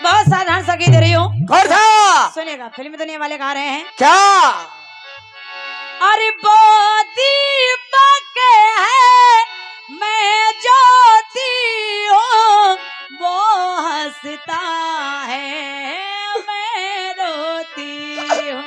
बहुत साधारण सा गीत दे रही हूँ। कौन सा? सुनिएगा, फिल्म दुनिया वाले गा रहे हैं। क्या? अरे वो दीपक है मैं ज्योति हूँ, वो हंसता है मैं रोती हूँ।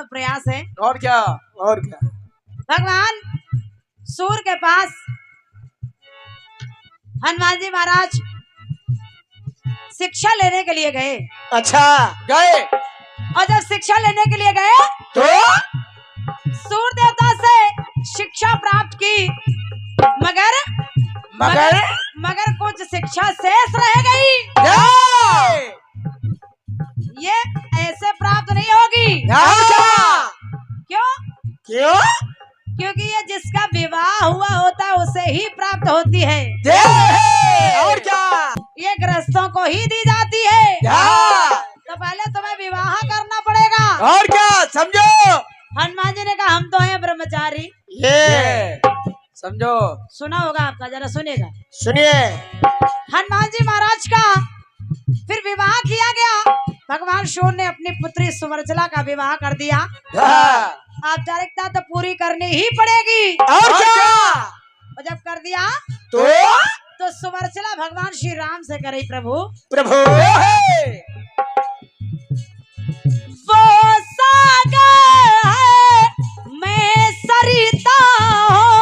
प्रयास है। और क्या? और क्या? भगवान सूर के पास हनुमान जी महाराज शिक्षा लेने के लिए गए। अच्छा, गए। और जब शिक्षा लेने के लिए गए तो सूर देवता से शिक्षा प्राप्त की, मगर मगर मगर कुछ शिक्षा शेष रह गई। ये ऐसे प्राप्त नहीं होगी। क्यों? क्यों? क्योंकि ये जिसका विवाह हुआ होता है उसे ही प्राप्त होती है। और क्या? ये गृहस्थों को ही दी जाती है। तो पहले तुम्हें विवाह करना पड़ेगा। और क्या? समझो। हनुमान जी ने कहा हम तो हैं ब्रह्मचारी। ये समझो। सुना होगा आपका, जरा सुनेगा। सुनिए। हनुमान जी महाराज का फिर विवाह किया गया। भगवान शिव ने अपनी पुत्री सुवर्चला का विवाह कर दिया। औपचारिकता तो पूरी करनी ही पड़ेगी। और क्या? और जब कर दिया तो सुवर्चला भगवान श्री राम से करे प्रभु वो सागर है मैं सरिता हूँ।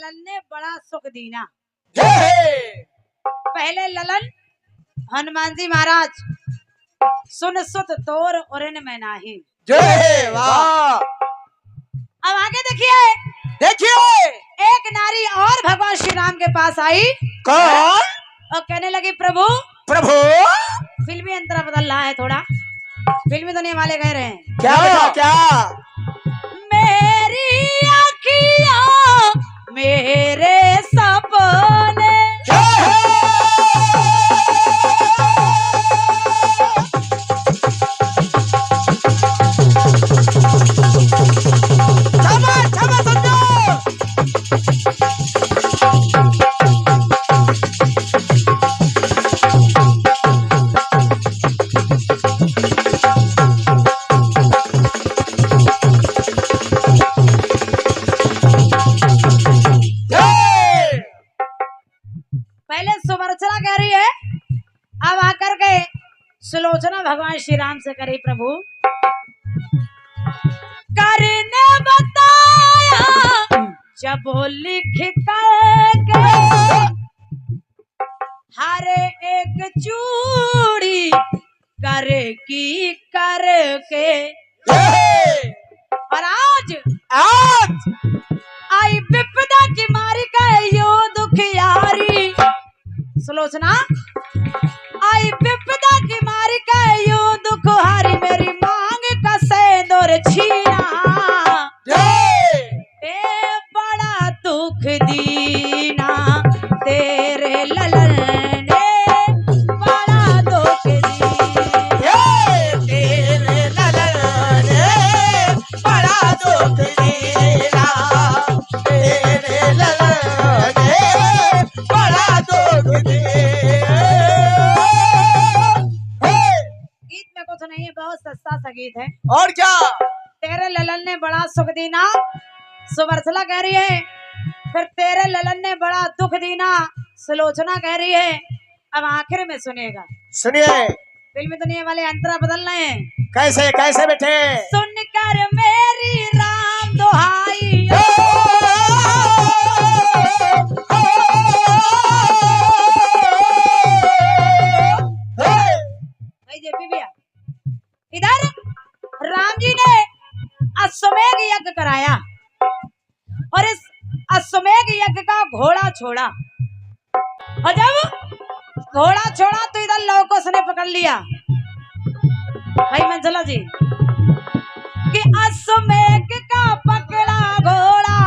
ललन ने बड़ा सुख दीना। जय पहले ललन हनुमान जी महाराज सुन सुत तोर उरन में नाही। जय वाह। अब आगे देखिए, देखिए एक नारी और भगवान श्री राम के पास आई कौन? और कहने लगी प्रभु, प्रभु फिल्मी अंतरा बदल रहा है थोड़ा, फिल्मी दुनिया वाले कह रहे हैं क्या बेटा क्या? मेरी आँखियाँ मेरे सपने सुलोचना भगवान श्री राम से करी प्रभु, करने बताया जब लिख करके हर एक चूड़ी करके और आज आई विपदा की मारी का यो दुखियारी। सुलोचना आई विपदा की मारी का यो दुखहारी, मेरी मांग का सेंदूर छीना ए बड़ा दुख दीना, तेरे ललन ने बड़ा दुख दीना, तेरे ललन ने बड़ा दुख दीना, तेरे ललन ने बड़ा दुख दीना। नहीं है, बहुत सस्ता सा गीत है। और क्या? तेरे ललन ने बड़ा सुख दीना, सुवर्चला कह रही है, फिर तेरे ललन ने बड़ा दुख दीना, सुलोचना कह रही है। अब आखिर में सुनिएगा, सुनिए फिल्मी दुनिया वाले अंतरा बदल रहे हैं। कैसे कैसे बेटे? सुनकर मेरी राम दुहाई इधर राम जी ने अश्वमेध यज्ञ कराया और इस अश्वमेध यज्ञ का घोड़ा छोड़ा, और जब घोड़ा छोड़ा तो इधर लौकुश ने पकड़ लिया। भाई मंजला जी कि अश्वमेध का पकड़ा घोड़ा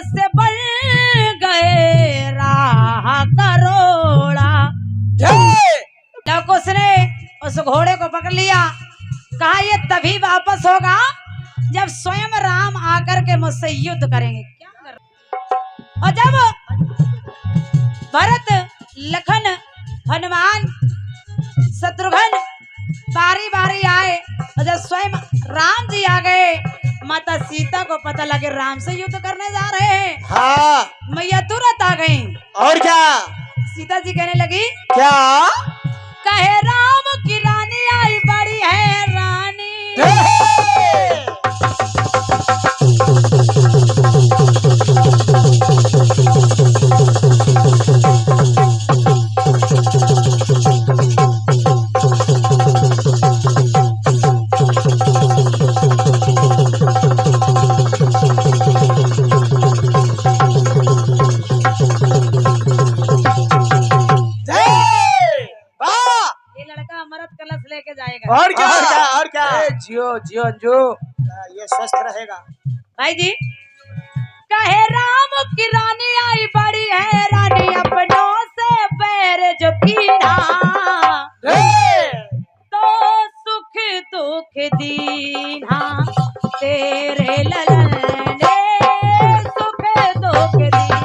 से बन गए राह करोड़ा। लवकुश ने उस घोड़े को पकड़ लिया, कहा ये तभी वापस होगा जब स्वयं राम आकर के मुझसे युद्ध करेंगे। क्या कर? और जब भरत, लखन, हनुमान, शत्रुघ्न बारी बारी आए और जब स्वयं राम जी आ गए, माता सीता को पता लगे राम से युद्ध करने जा रहे हैं। हाँ मैया तुरंत आ गई। और क्या? सीता जी कहने लगी क्या? कहे राम की रानी आई बड़ी है रानी। और क्या? और क्या? जियो जियो जो ये स्वस्थ रहेगा। भाई जी कहे राम की रानी आई बड़ी है रानी, अपनों से पैर जो कीना तो सुख दुख दीना, तेरे ललन ने सुख दुख दीना,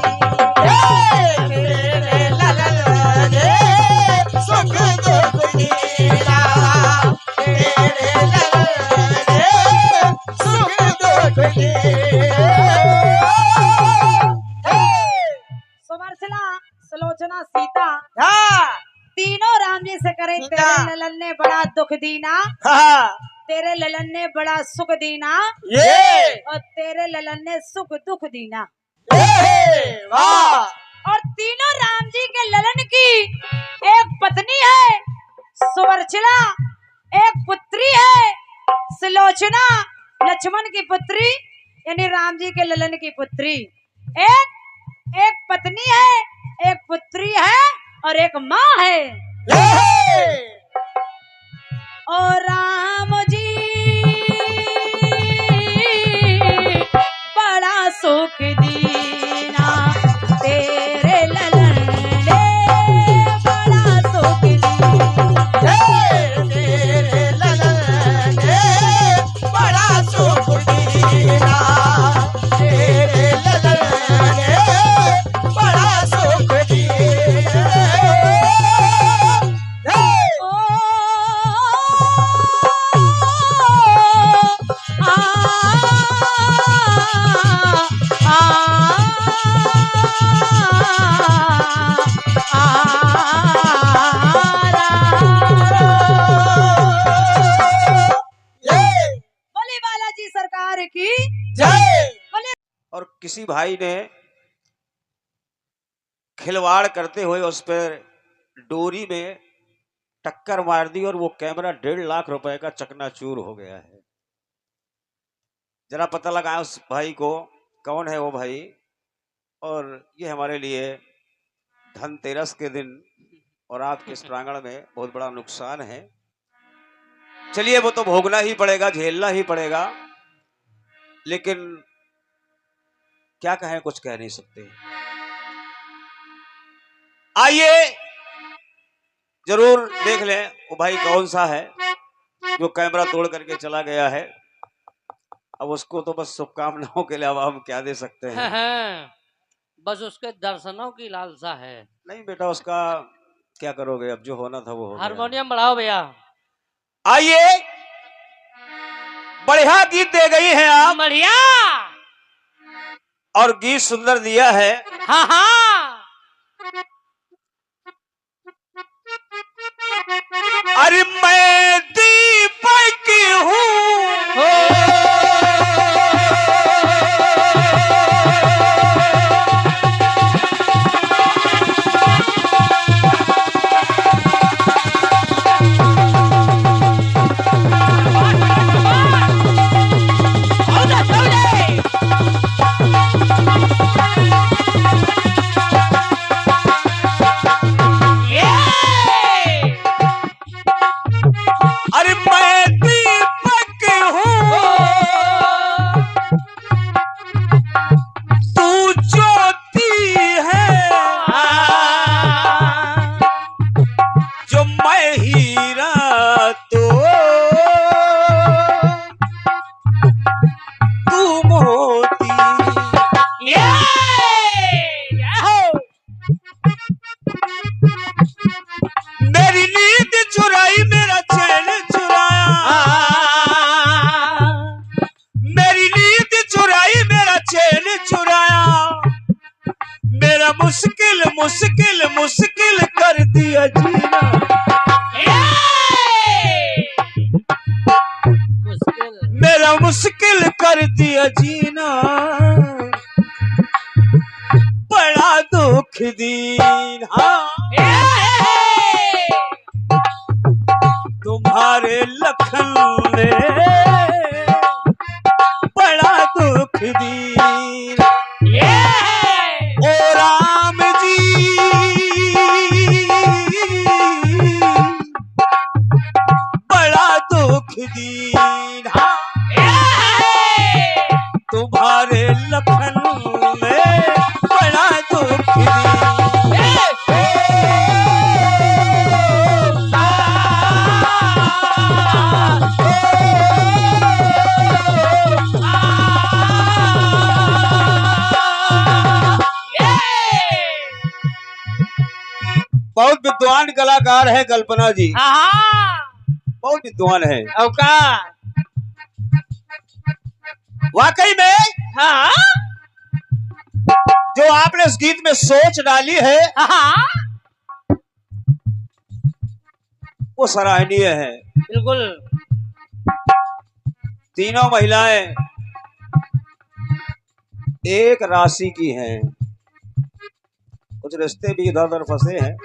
तेरे ललन ने सुख दुख दीना, तेरे ललन ने सुख दुख दीना। सुलोचना सीता हाँ तीनों राम जी से करे तेरे ललन ने बड़ा दुख दीना, हाँ तेरे ललन ने बड़ा सुख दीना, ये और तेरे ललन ने सुख दुख दीना। वाह और तीनों राम जी के ललन की एक पत्नी है सुवर्चला, एक पुत्री है सुलोचना, लक्ष्मण की पुत्री यानी राम जी के ललन की पुत्री। एक पत्नी है, एक पुत्री है और एक माँ है। और राम जी बड़ा सुख दीना, तेरे ललन ने बड़ा सुख दीना, तेरे ललन ने बड़ा सुख दीना, तेरे ललन ने बड़ा सुख दीना। सरकार की जय। और किसी भाई ने खिलवाड़ करते हुए उस पर डोरी में टक्कर मार दी और वो कैमरा 1.5 लाख रुपए का चकनाचूर हो गया है। जरा पता लगा उस भाई को, कौन है वो भाई। और ये हमारे लिए धनतेरस के दिन और आपके इस प्रांगण में बहुत बड़ा नुकसान है। चलिए वो तो भोगना ही पड़ेगा, झेलना ही पड़ेगा, लेकिन क्या कहें, कुछ कह नहीं सकते। आइए जरूर देख लें वो भाई कौन सा है जो कैमरा तोड़ करके चला गया है। अब उसको तो बस शुभकामनाओं के अलावा हम क्या दे सकते हैं। बस उसके दर्शनों की लालसा है। नहीं बेटा, उसका क्या करोगे, अब जो होना था वो हो गया। हारमोनियम बढ़ाओ भैया। आइए, बढ़िया गीत दे गई हैं आप, बढ़िया, और गीत सुंदर दिया है। हाँ हाँ। अरे मैं दीपक हूँ, अरे मैं दीपक हूँ, तू ज्योति है, जो मैं हीरा तो तू मोती। मेरी नींद चुराई, मेरा चैन चुराया, मेरी नींद चुराई, मेरा चैन चुराया, मेरा मुश्किल मुश्किल मुश्किल कर दिया जीना। मेरा मुश्किल कर दिया जीना, बड़ा दुख दीन। हाँ तुम्हारे लखन ने बड़ा दुख दीन। ओ राम जी बड़ा दुख दीन। तुम्हारे लखन में बड़ा दुख दीन। बहुत विद्वान कलाकार है कल्पना जी, बहुत विद्वान है। वाकई में जो आपने इस गीत में सोच डाली है हाँ वो सराहनीय है। बिल्कुल। तीनों महिलाएं एक राशि की हैं, कुछ रिश्ते भी इधर उधर फंसे हैं।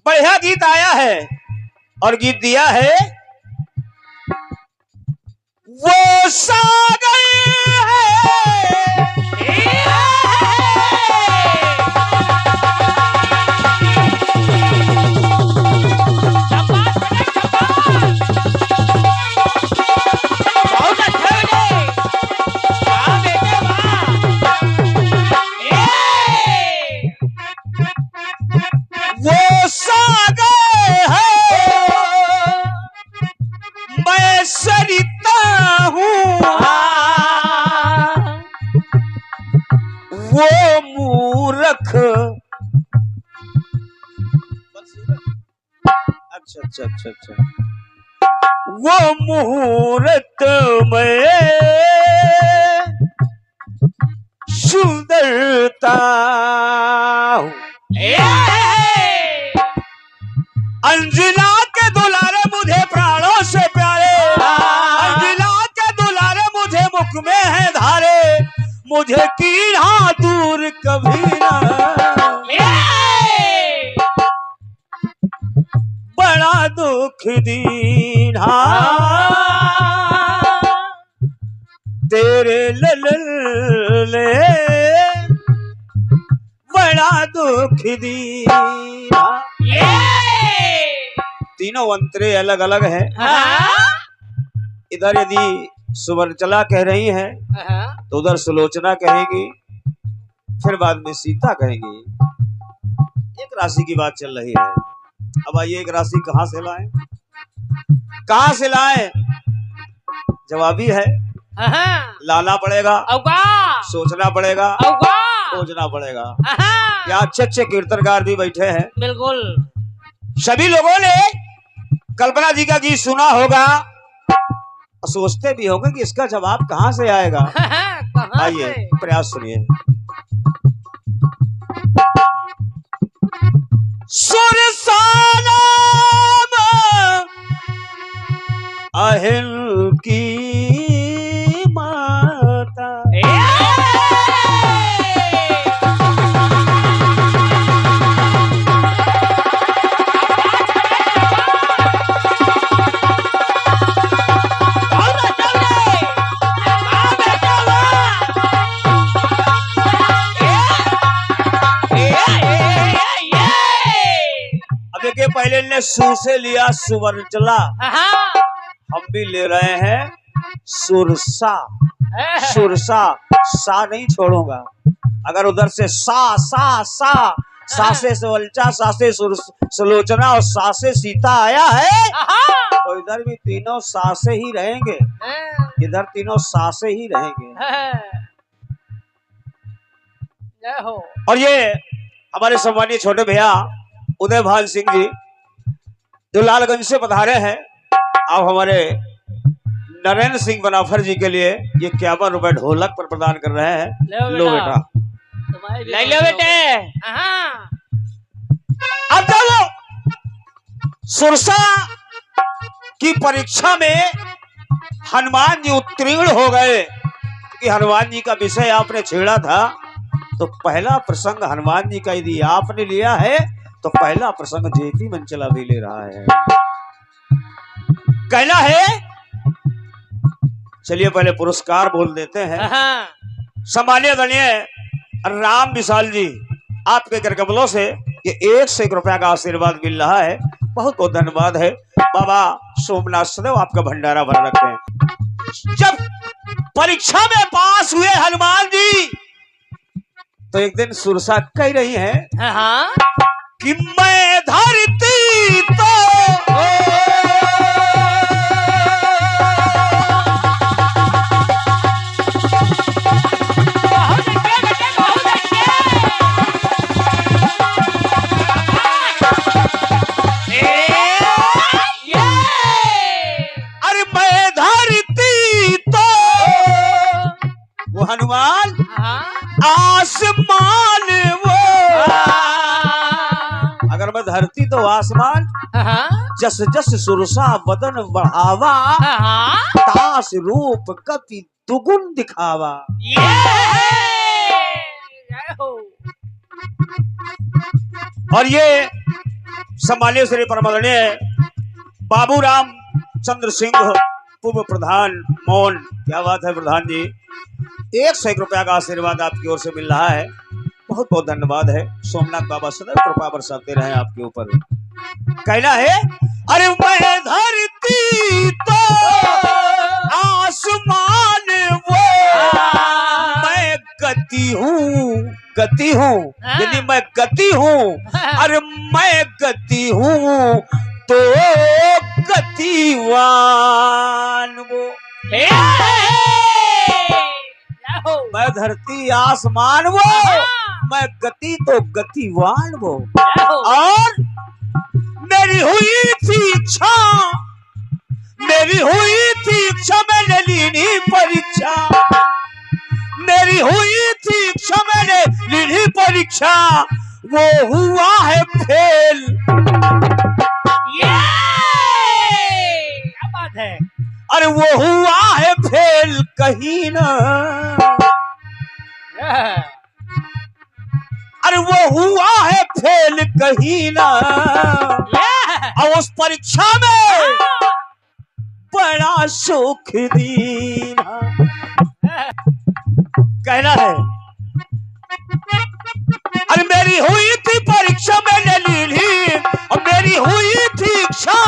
बढ़िया गीत आया है और गीत दिया है वो सागर वो सागर है, मैं सरिता हूँ, वो मूर्ख। अच्छा वो मुहूर्त में सुंदरता हूँ। अंजना के दुलारे मुझे प्राणों से प्यारे, अंजना के दुलारे मुझे मुख में है धारे, मुझे कीड़ा दूर कभी ना। बड़ा दुख दीना तेरे ललले, बड़ा दुख दीना। तीनों अंतरे अलग अलग हैं। इधर यदि सुवर्णचला कह रही है तो उधर सुलोचना कहेगी, फिर बाद में सीता कहेगी। एक राशि की बात चल रही है। अब आइए एक राशि कहां से लाएं, कहां से लाएं? जवाबी है, लाना पड़ेगा, सोचना पड़ेगा, खोजना पड़ेगा। यहाँ अच्छे अच्छे कीर्तनकार भी बैठे हैं। बिल्कुल। सभी लोगों ने कल्पना जी का गीत सुना होगा, सोचते भी होंगे कि इसका जवाब कहां से आएगा। आइए प्रयास सुनिए। सुरसाना अहिल की माता, देखिए पहले ने सु से लिया सुवर्णचला, हम भी ले रहे हैं सुरसा। सुरसा सा नहीं छोड़ूंगा। अगर उधर से सा से सुवल्चा, सा से सुलोचना और सा से सीता आया है तो इधर भी तीनों सा से ही रहेंगे, इधर तीनों सा से ही रहेंगे। और ये हमारे सम्मानीय छोटे भैया उदय भान सिंह जी जो लालगंज से पधारे हैं, आप हमारे नरेंद्र सिंह बनाफर जी के लिए ये 51 रुपए ढोलक पर प्रदान कर रहे हैं। लो बेटा, ले लो बेटे। अब जब सुरसा की परीक्षा में हनुमान जी उत्तीर्ण हो गए, क्योंकि हनुमान जी का विषय आपने छेड़ा था, तो पहला प्रसंग हनुमान जी का यदि आपने लिया है तो पहला प्रसंग जेपी मंचला भी ले रहा है। कहना है, चलिए पहले पुरस्कार बोल देते हैं। सम्मानीय आदरणीय राम विशाल जी, आपके करकमलों से ये 101 रुपया का आशीर्वाद मिल रहा है, बहुत बहुत धन्यवाद है। बाबा सोमनाथ सदैव आपका भंडारा भर रखें। जब परीक्षा में पास हुए हनुमान जी तो एक दिन सुरसा कह रही है कि मैं धरती तो अरे मैं धरती तो हनुमान हाँ आसमान वो, अगर मैं धरती तो आसमान, हाँ जस जस सुरसा बदन बढ़ावा, हाँ तास रूप कपि दुगुन दिखावा। और ये सम्मानित श्री परमादरणीय बाबूराम चंद्र सिंह पूर्व प्रधान मौन, क्या बात है प्रधान जी, 101 रुपया का आशीर्वाद आपकी ओर से मिल रहा है, बहुत बहुत धन्यवाद है। सोमनाथ बाबा सदैव कृपा बरसाते रहे आपके ऊपर। कहना है अरे मैं धरती तो आसमान वो, मैं गति हूँ यदि मैं गति हूँ, अरे मैं गति हूँ तो गतिवान वो। मैं धरती आसमान वो, मैं गति तो गतिवान वो। और मेरी हुई थी इच्छा, मेरी हुई थी इच्छा, मैंने ली नहीं परीक्षा, मेरी हुई थी इच्छा, मैंने ली नहीं परीक्षा, वो हुआ है फेल। क्या बात है, अरे वो हुआ है फेल कहीं ना, अरे वो हुआ है फेल कहीं ना, और उस परीक्षा में बड़ा सुख दीना। कहना है अरे मेरी हुई थी परीक्षा मैंने ली ली, और मेरी हुई थी इच्छा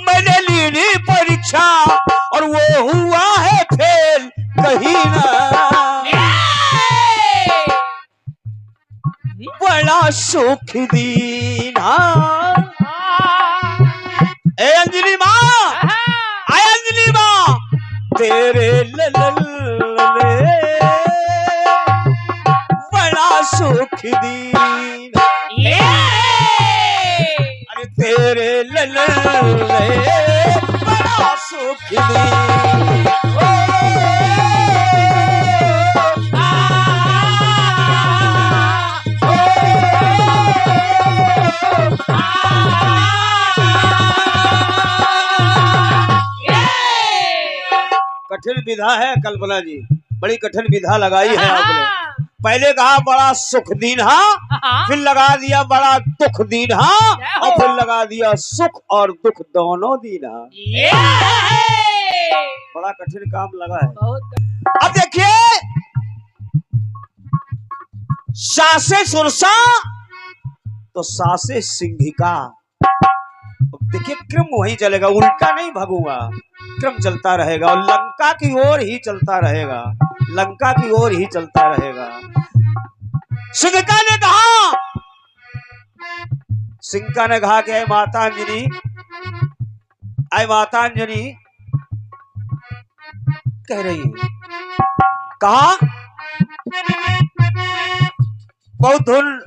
मैंने ली ली परीक्षा, और वो हुआ है फेल कहीं ना, बड़ा सुख दीना। ए अंजलि माँ, आय अंजलि माँ, तेरे ललले बड़ा सुख दीना, अरे तेरे ललले बड़ा सुख दीना। कठिन विधा है कल्पना जी, बड़ी कठिन विधा लगाई है आपने। पहले कहा बड़ा सुख दीना, फिर लगा दिया बड़ा दुख दीना, और फिर लगा दिया सुख और दुख दोनों दीना। बड़ा कठिन काम लगा है। अब देखिए सासे सुरसा तो सासे सिंहिका। देखिए क्रम वही चलेगा, उल्टा नहीं भागूंगा, क्रम चलता रहेगा और लंका की ओर ही चलता रहेगा, लंका की ओर ही चलता रहेगा। सिंहिका ने कहा, सिंहिका ने कहा कि माता अंजनी, आय माता अंजनी कह रही है, कहा बहुत धुन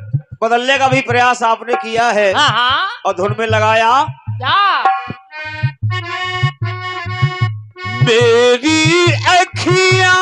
बदलने का भी प्रयास आपने किया है और धुन में लगाया मेरी अखियां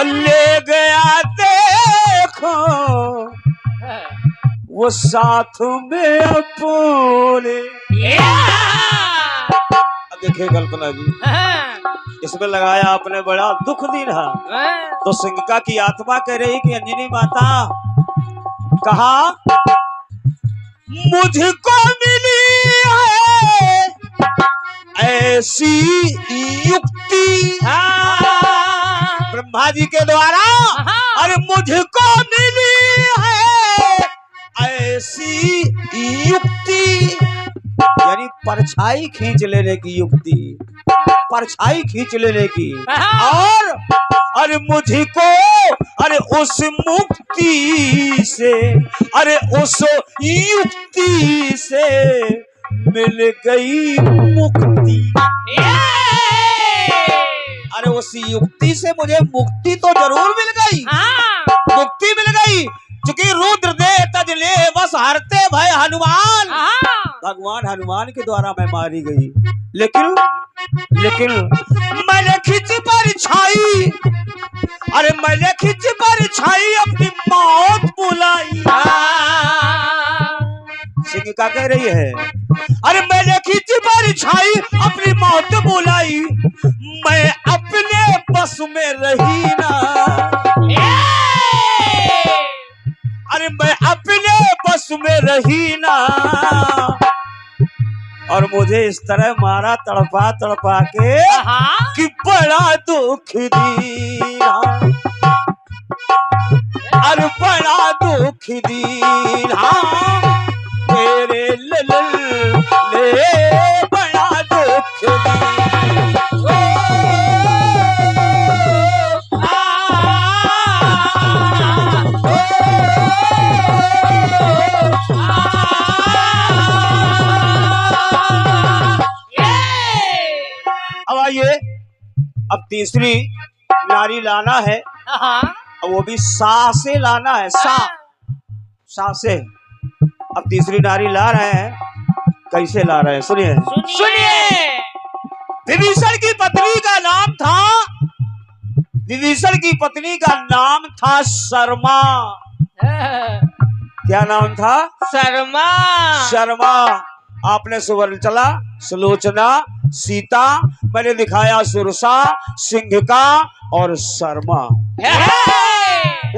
ले गया देखो वो साथ में अपने। देखिए कल्पना जी, इसमें लगाया आपने बड़ा दुख दीना, तो सिंहिका की आत्मा कह रही कि अंजनी माता, कहा मुझको मिली है ऐसी युक्ति ब्रह्मा जी के द्वारा, अरे मुझको मिली है ऐसी युक्ति, यानी परछाई खींच लेने की युक्ति, परछाई खींच लेने की, और अरे मुझको अरे उस मुक्ति से, अरे उस युक्ति से मिल गई मुक्ति। अरे उस युक्ति से मुझे मुक्ति तो जरूर मिल गई, मुक्ति मिल गई, क्योंकि रुद्र दे तजले बस हरते भय हनुमान, भगवान हनुमान के द्वारा मैं मारी गई। लेकिन मैंने खिंच पर छाई, अरे मैंने खिंच पर छाई अपनी मौत बुलाई। सिंह क्या कह रही है? अरे मैंने खिंच पर छाई अपनी मौत बुलाई, मैं अपने बस में रही ना, अरे मैं अपने बस में रही ना, और मुझे इस तरह मारा तड़पा तड़पा के कि बड़ा दुख दिया, अरे बड़ा दुख दिया तेरे लल ले बड़ा दुख दिया। अब आइए, अब तीसरी नारी लाना है, वो भी सा से लाना है, सा से। अब तीसरी नारी ला रहे हैं, कैसे ला रहे हैं सुनिए सुनिए। विभीषण की पत्नी का नाम था, विभीषण की पत्नी का नाम था शर्मा। क्या नाम था? शर्मा। शर्मा। आपने सुवर्णचला, सुलोचना, सीता, मैंने दिखाया सुरसा, सिंह का और शर्मा,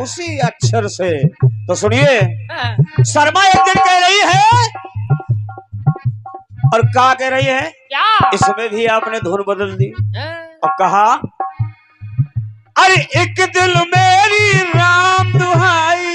उसी अक्षर से। तो सुनिए, शर्मा एक दिन कह रही है, और क्या कह रही है? क्या? इसमें भी आपने धुन बदल दी और कहा, अरे एक दिल मेरी राम दुहाई,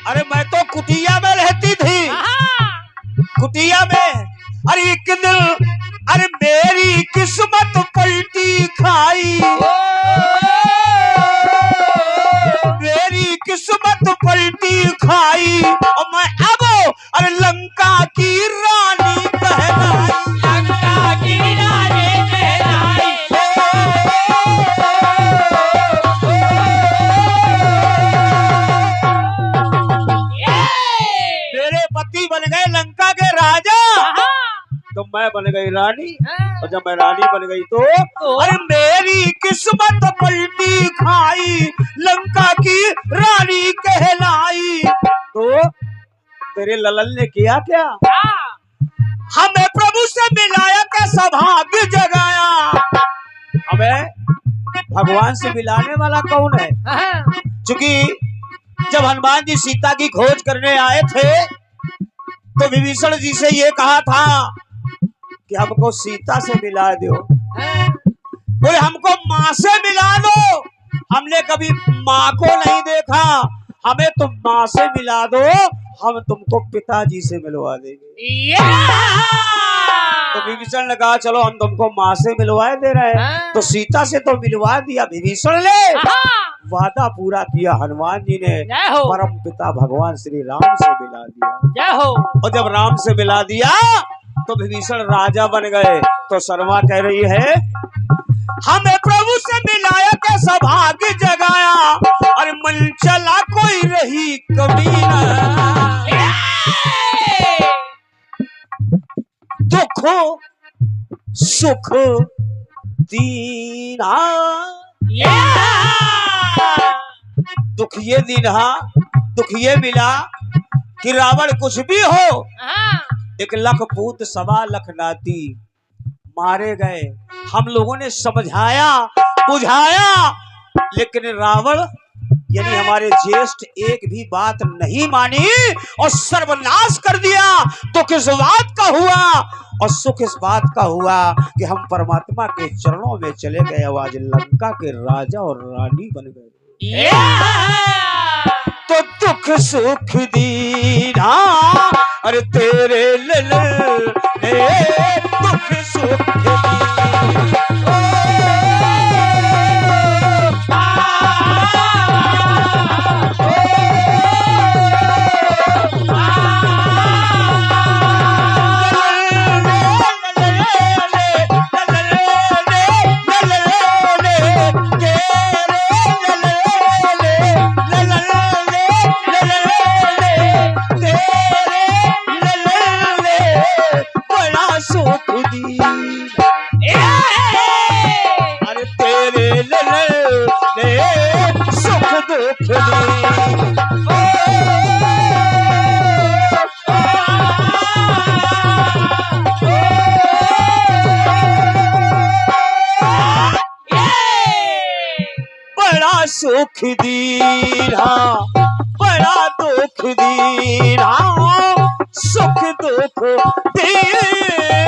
अरे मैं तो कुटिया में रहती थी, कुटिया में, अरे एक दिल, अरे मेरी किस्मत पलटी खाई, मेरी किस्मत पलटी खाई, और मैं अब अरे लंका की रानी कहलाई, लंका की रानी कहलाई। मेरे पति बन गए लंका के राजा, तो मैं बन गई रानी, और जब मैं रानी बन गई तो अरे मेरी किस्मत पलटी खाई, लंका की रानी कहलाई। तो तेरे ललन ने किया क्या? हमें प्रभु से मिलाया, कैसा भाग्य जगाया। हमें भगवान से मिलाने वाला कौन है? क्योंकि जब हनुमान जी सीता की खोज करने आए थे, तो विभीषण जी से ये कहा था कि हमको सीता से मिला दो, बोले हमको माँ से मिला दो, हमने कभी माँ को नहीं देखा, हमें तुम माँ से मिला दो, हम तुमको पिताजी से मिलवा देंगे। तो विभीषण ने कहा चलो हम तुमको माँ से मिलवा दे रहे हैं। तो सीता से तो मिलवा दिया विभीषण ने, वादा पूरा किया हनुमान जी ने, परम पिता भगवान श्री राम से मिला दिया। और जब राम से मिला दिया तो विभीषण राजा बन गए। तो शर्मा कह रही है, हमें प्रभु से मिलाया, कैसा भाग्य जगाया, अरे मन चला कोई रही कभी ना, दुख सुख दीना, दुख ये दीना, दुख ये मिला कि रावण कुछ भी हो, 1 लाख पूत 1.25 लाख नाती मारे गए। हम लोगों ने समझाया बुझाया, लेकिन रावण यानी हमारे ज्येष्ठ एक भी बात नहीं मानी और सर्वनाश कर दिया। दुख इस बात का हुआ और सुख इस बात का हुआ कि हम परमात्मा के चरणों में चले गए, आज लंका के राजा और रानी बन गए। तो दुख सुख दीना अरे तेरे लल दुख सुख दीना। अरे तेरे लले सुख दुख दी। बड़ा सुख दीना बड़ा दुख दीना सुख दुख दीना।